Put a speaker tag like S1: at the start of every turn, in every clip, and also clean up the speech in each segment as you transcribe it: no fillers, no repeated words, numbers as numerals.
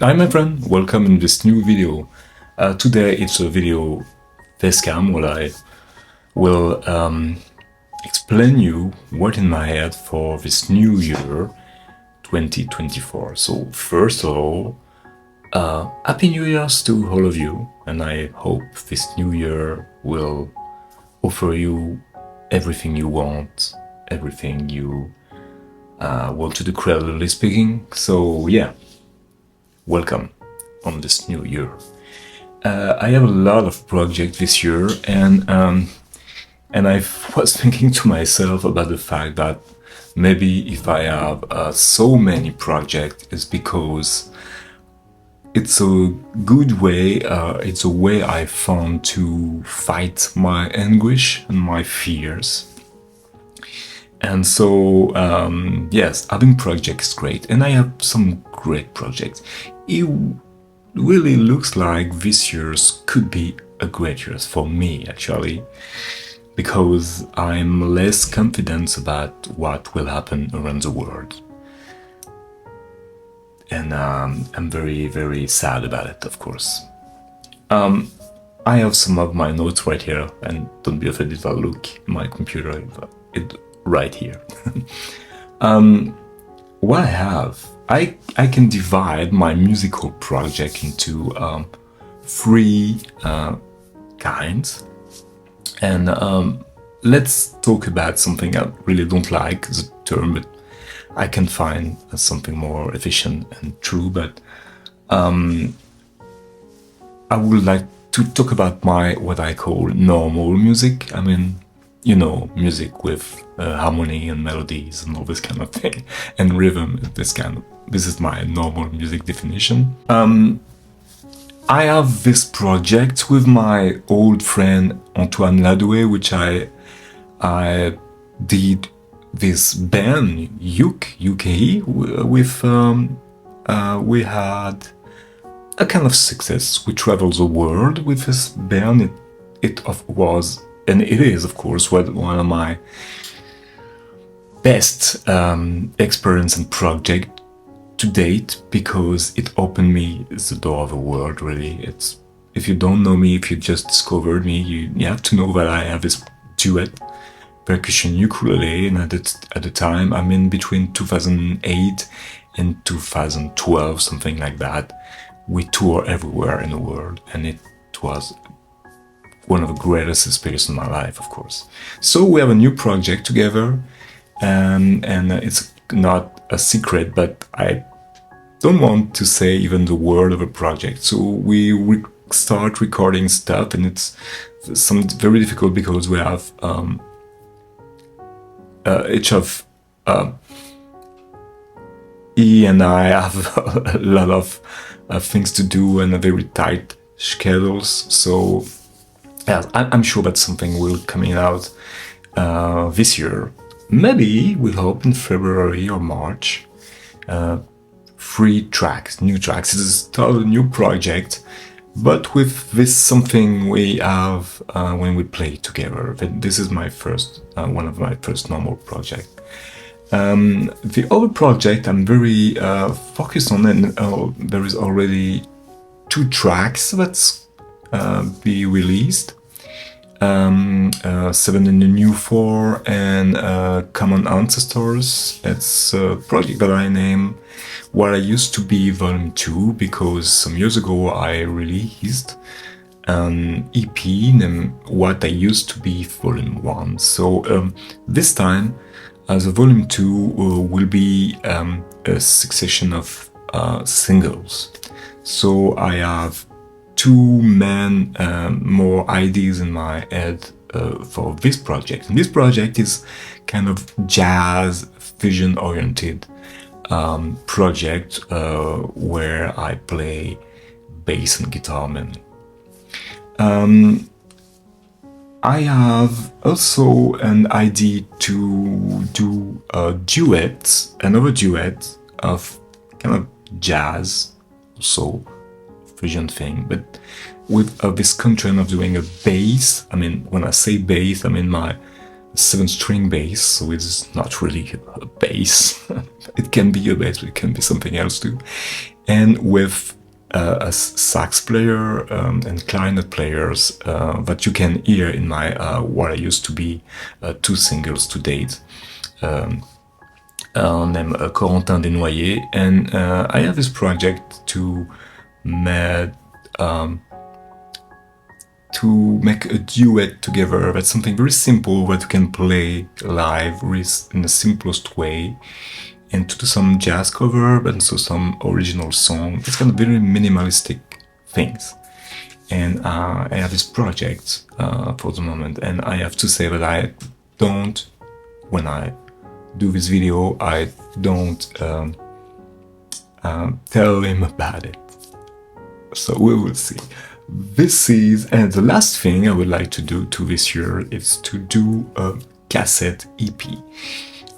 S1: Hi my friend, welcome in this new video. Today it's a video facecam where I will explain you what in my head for this new year 2024. So first of all, Happy New Year's to all of you, and I hope this new year will offer you everything you want, everything you want to do, creatively speaking. So yeah, welcome on this new year. I have a lot of projects this year, and I was thinking to myself about the fact that maybe if I have so many projects, it's because it's a good way, it's a way I found to fight my anguish and my fears. And so, yes, having projects is great, and I have some great projects. It really looks like this year's could be a great year for me, actually, because I'm less confident about what will happen around the world. And I'm very, very sad about it, of course. I have some of my notes right here, and don't be afraid if I look at my computer, it right here. What I have, I can divide my musical project into three kinds, and let's talk about something I really don't like the term, but I can find something more efficient and true. But I would like to talk about my what I call normal music. I mean, you know, music with harmony and melodies and all this kind of thing, and rhythm. This is my normal music definition. I have this project with my old friend Antoine Ladoué, which I did this band UKE with. We had a kind of success. We traveled the world with this band. It was, and it is, of course, one of my best experience and project to date, because it opened me the door of the world, really. It's, if you don't know me, if you just discovered me, you have to know that I have this duet percussion ukulele, and at the time, I mean between 2008 and 2012, something like that, we tour everywhere in the world, and it was one of the greatest experiences in my life, of course. So we have a new project together, and it's not a secret, but I don't want to say even the word of a project. So we start recording stuff, and it's very difficult because we have each of E and I have a lot of things to do and a very tight schedules. So yeah, I'm sure that something will coming out this year. Maybe we hope in February or March. 3 tracks, new tracks. It is a new project, but with this something we have when we play together. This is my first, one of my first normal project. The other project I'm very focused on, and there is already 2 tracks that's be released. 7 in the New 4 and Common Ancestors. It's a project that I name what I used to be Volume 2, because some years ago I released an EP named What I Used to Be Volume 1. So this time, as a Volume 2 will be a succession of singles. So I have 2 more ideas in my head for this project. And this project is kind of jazz fusion oriented project where I play bass and guitar mainly. I have also an idea to do a duet, another duet of kind of jazz, also fusion thing, but with this constraint of doing a bass. I mean, when I say bass, I mean my 7-string bass, so it's not really a bass. It can be a bass, but it can be something else too. and with a sax player and clarinet players that you can hear in my what I used to be 2 singles to date, named Corentin Desnoyers, and I have this project to make a duet together. That's something very simple that you can play live in the simplest way, and to do some jazz cover, but also some original song. It's kind of very minimalistic things. And I have this project for the moment, and I have to say that I don't, when I do this video, I don't tell him about it. So we will see. This is, and the last thing I would like to do this year is to do a cassette EP.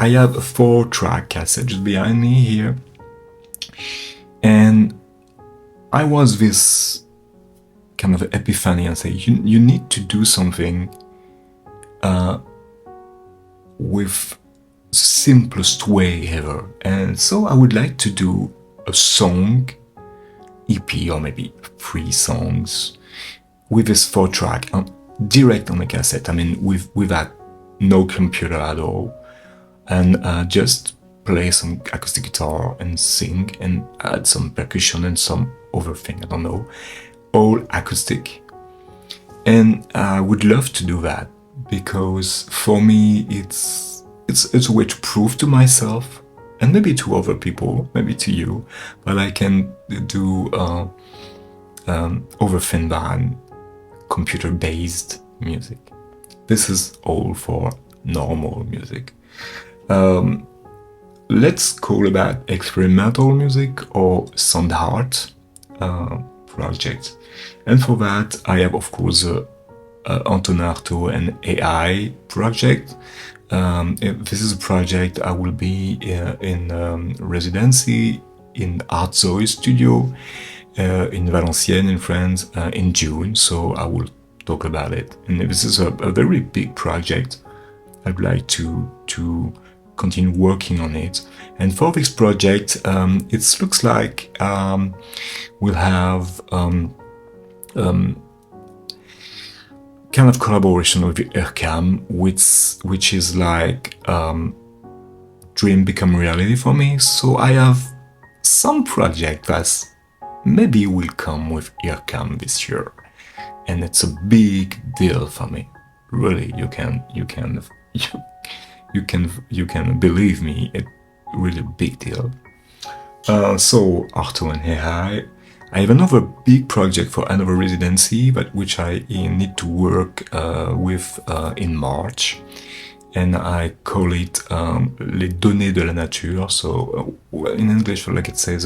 S1: I have a 4-track cassette just behind me here, and I was this kind of epiphany and say, you need to do something with the simplest way ever. And so I would like to do a song EP, or maybe 3 songs with this 4-track direct on the cassette. I mean, without no computer at all, and just play some acoustic guitar and sing and add some percussion and some other thing, I don't know, all acoustic. And I would love to do that, because for me it's a way to prove to myself, and maybe to other people, maybe to you, but I can do over thin band, computer-based music. This is all for normal music. Let's call that experimental music or sound art project. And for that, I have, of course, Antonarto and AI project. This is a project I will be in residency in Art Zoe studio in Valenciennes in France in June, so I will talk about it. And this is a very big project. I'd like to continue working on it. And for this project, it looks like we'll have kind of collaboration with ERCAM, which is like dream become reality for me. So I have some project that maybe will come with ERCAM this year, and it's a big deal for me. Really, you can believe me, it's really a big deal. So Arto and AI. I have another big project for another residency, but which I need to work with in March, and I call it les données de la nature. So in English, like it says,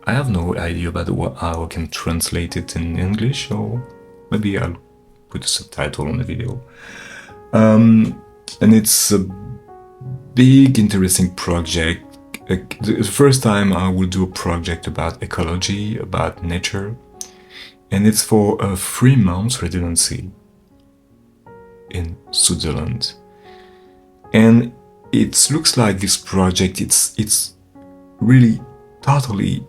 S1: I have no idea about how I can translate it in English, or maybe I'll put a subtitle on the video. And it's a big, interesting project. The first time I will do a project about ecology, about nature, and it's for a 3-month residency in Switzerland. And it looks like this project, it's really totally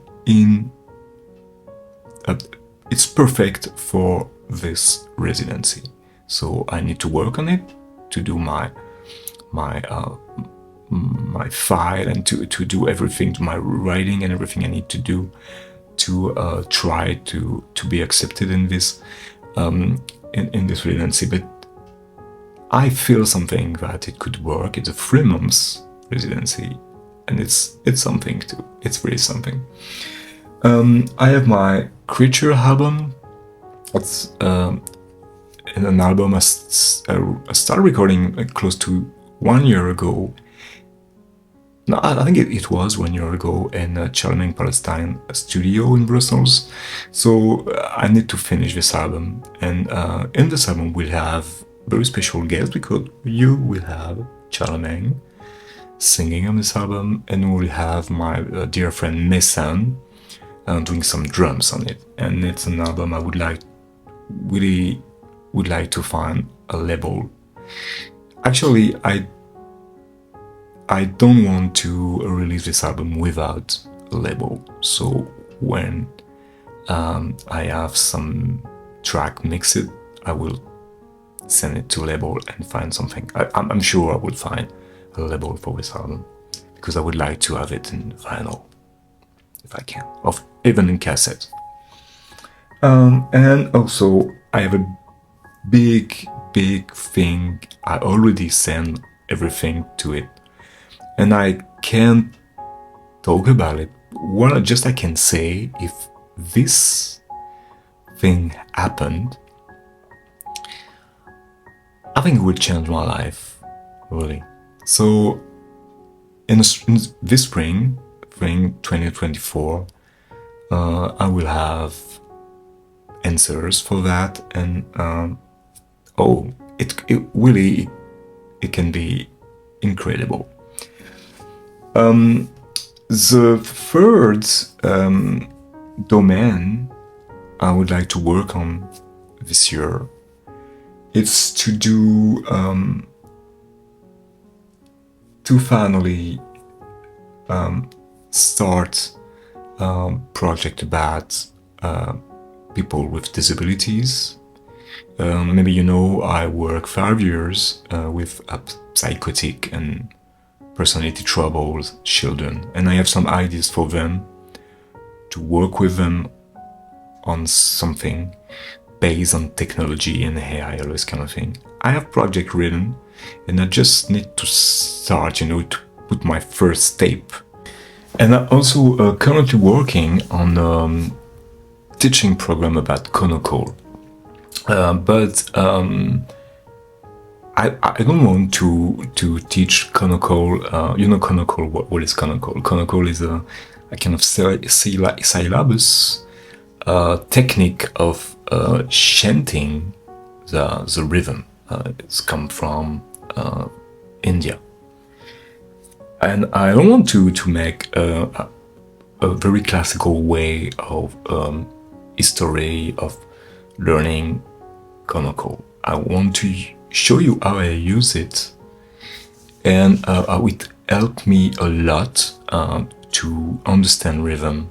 S1: it's perfect for this residency. So I need to work on it to do my file, and to do everything, to my writing and everything I need to do to try to be accepted in this in this residency. But I feel something that it could work. It's a 3-month residency, and it's something too. It's really something. I have my Creature album. It's an album I started recording close to 1 year ago. No, I think it was 1 year ago in Charlemagne Palestine studio in Brussels. So I need to finish this album, and in this album we'll have very special guests, because you will have Charlemagne singing on this album, and we'll have my dear friend Messan doing some drums on it. And it's an album I really would like to find a label. Actually, I don't want to release this album without a label. So when I have some track mixed, I will send it to label and find something. I'm sure I would find a label for this album, because I would like to have it in vinyl if I can, or even in cassette. And also I have a big thing. I already sent everything to it, and I can't talk about it. What I can say, if this thing happened, I think it would change my life, really. So in this spring 2024, I will have answers for that, and it really can be incredible. The third domain I would like to work on this year, it's to do to finally start a project about people with disabilities. Maybe you know, I work 5 years with psychotic and personality troubles children, and I have some ideas for them, to work with them on something based on technology and AI, all this kind of thing. I have project written, and I just need to start, to put my first step. And I'm also currently working on teaching program about Konoko. But I don't want to teach Konoko. Konoko, what is Konoko? Konoko is a kind of syllabus technique of chanting the rhythm. It's come from India. And I don't want to make a very classical way of history of learning Konoko. I want to show you how I use it, and how it helped me a lot to understand rhythm.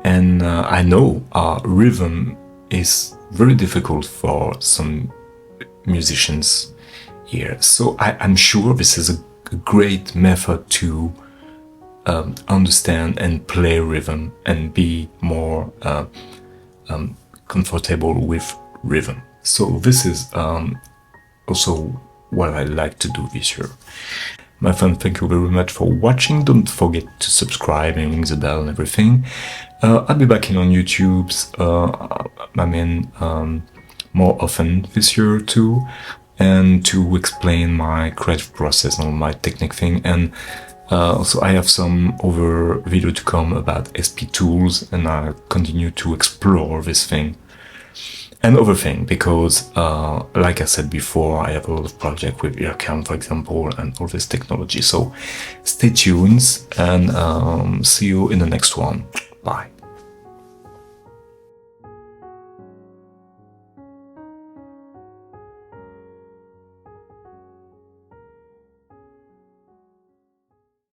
S1: And I know rhythm is very difficult for some musicians here, so I'm sure this is a great method to understand and play rhythm and be more comfortable with rhythm. So this is also what I like to do this year. My friend, thank you very much for watching. Don't forget to subscribe and ring the bell and everything. I'll be back in on YouTube, more often this year too, and to explain my creative process and my technique thing. And also I have some other video to come about SP tools, and I'll continue to explore this thing and other thing, because like I said before, I have a lot of projects with earcam, for example, and all this technology. So stay tuned, and see you in the next one. Bye.